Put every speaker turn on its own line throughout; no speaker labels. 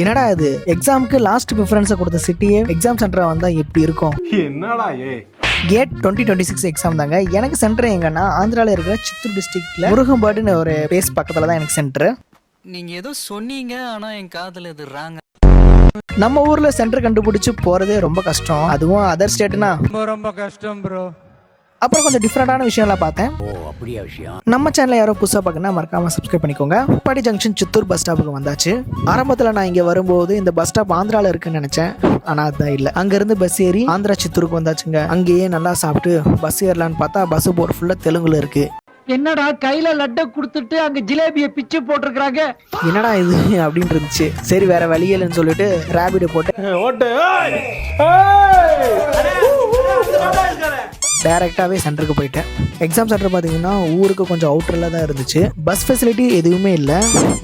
என்னடா இது எக்ஸாமுக்கு லாஸ்ட் ப்ரிஃபரன்ஸை கொடுத்த சிட்டியே எக்ஸாம் சென்டராக வந்தால் எப்படி இருக்கும்?
என்னடா
கேட் 2026 எக்ஸாம் தாங்க. எனக்கு சென்டர் எங்கன்னா ஆந்திராவில் இருக்கிற சித்தூர் டிஸ்ட்ரிக்ட்ல முருகம்பாடுன்னு ஒரு பிளேஸ் பக்கத்தில் தான் எனக்கு சென்டர்.
நீங்க ஏதோ சொன்னீங்க, ஆனா என் காதுல இது ராங்க.
நம்ம ஊர்ல சென்டர் கண்டுபிடிச்சு போறதே ரொம்ப கஷ்டம், அதுவும் அதர் ஸ்டேட்னா
ரொம்ப கஷ்டம் ப்ரோ.
அப்புறம் கொஞ்சம் டிஃப்ரெண்டான விஷயம்லாம் பார்த்தேன். நம்ம சேனலை யாரோ புதுசாக பார்க்கணும்னா மறக்காம சப்ஸ்கிரைப் பண்ணிக்கோங்க. படி ஜங்ஷன் சித்தூர் பஸ் ஸ்டாப்புக்கு வந்தாச்சு. ஆரம்பத்தில் நான் இங்கே வரும்போது இந்த பஸ் ஸ்டாப் ஆந்திராவில் இருக்குன்னு நினச்சேன், ஆனால் அதுதான் இல்லை. அங்கேருந்து பஸ் ஏறி ஆந்திரா சித்தூருக்கு வந்தாச்சுங்க. அங்கேயே நல்லா சாப்பிட்டு பஸ் ஏறலான்னு பார்த்தா பஸ் போர்டு ஃபுல்லாக தெலுங்குல இருக்கு.
என்னடா கையில லட்டை கொடுத்துட்டு அங்க ஜிலேபியை பிச்சு போட்டிருக்காங்க,
என்னடா இது அப்படின்னு இருந்துச்சு. சரி வேற வழி இல்லைன்னு சொல்லிட்டு ரேபிடோ போட்டு
ஓட்டு
டைரெக்டாகவே சென்டருக்கு போயிட்டேன். எக்ஸாம் சென்டர் பார்த்தீங்கன்னா ஊருக்கு கொஞ்சம் அவுட்டரில் தான் இருந்துச்சு. பஸ் ஃபெசிலிட்டி எதுவுமே இல்லை,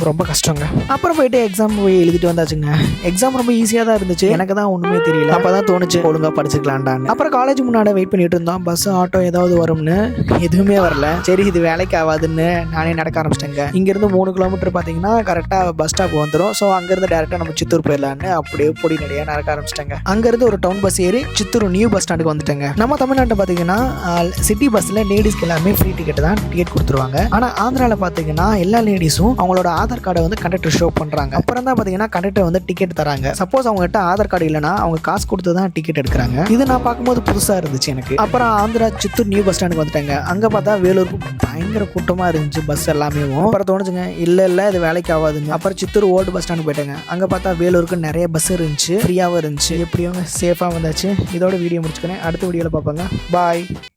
ரொம்ப கஷ்டங்க. அப்புறம் போயிட்டு எக்ஸாம் போய் எழுதிட்டு வந்தாச்சுங்க. எக்ஸாம் ரொம்ப ஈஸியாக தான் இருந்துச்சு, எனக்கு தான் ஒன்றுமே தெரியல. அப்போ தான் தோணுச்சு ஒழுங்காக படிச்சுக்கலான்டான்னு. அப்புறம் காலேஜ் முன்னாடி வெயிட் பண்ணிட்டு இருந்தோம், பஸ் ஆட்டோ ஏதாவது வரும்னு. எதுவுமே வரல. சரி இது வேலைக்கு ஆகாதுன்னு நானே நடக்க ஆரம்பிச்சிட்டேங்க. இங்கேருந்து 3 கிலோமீட்டர் பார்த்தீங்கன்னா கரெக்டாக பஸ் ஸ்டாப் வந்துடும். ஸோ அங்கேருந்து டேரெக்டாக நம்ம சித்தூர் போயிடலான்னு அப்படியே பொடி நடையாக நடக்க ஆரம்பிச்சிட்டேங்க. அங்கேருந்து ஒரு டவுன் பஸ் ஏறி சித்தூர் நியூ பஸ் ஸ்டாண்டுக்கு வந்துட்டேங்க. நம்ம தமிழ்நாட்டில் பார்த்தீங்கன்னா சிட்டி பஸ்ஸில் லேடிஸ்க்கு எல்லாமே ஃப்ரீ டிக்கெட் தான் டிக்கெட் கொடுத்துருவாங்க. ஆனால் ஆந்திராவில் பார்த்தீங்கன்னா எல்லா லேடிஸும் அவங்களோட ஆதார் கார்டை வந்து கண்டக்டர் ஷோ பண்ணுறாங்க. அப்புறம் தான் பார்த்தீங்கன்னா கண்டக்டர் வந்து டிக்கெட் தராங்க. சப்போஸ் அவங்ககிட்ட ஆதார் கார்டு இல்லைனா அவங்க காசு கொடுத்து தான் டிக்கெட் எடுக்கிறாங்க. இது நான் பார்க்கும்போது புதுசாக இருந்துச்சு எனக்கு. அப்புறம் ஆந்திரா சித்தூர் நியூ பஸ் ஸ்டாண்டுக்கு வந்துட்டாங்க. அங்கே பார்த்தா வேலூருக்கு பயங்கர கூட்டமாக இருந்துச்சு பஸ் எல்லாமே. அப்புறம் தோணுச்சுங்க இல்லை இது வேலைக்கு ஆகாதுங்க. அப்புறம் சித்தூர் ஓல்டு பஸ் ஸ்டாண்டு போயிட்டாங்க. அங்கே பார்த்தா வேலூருக்கு நிறைய பஸ் இருந்துச்சு, ஃப்ரீயாகவும் இருந்துச்சு. எப்படியும் சேஃபாக வந்தாச்சு. இதோட வீடியோ முடிச்சுக்கிறேன். அடுத்த வீடியோவில் பார்ப்பாங்க. பாய்.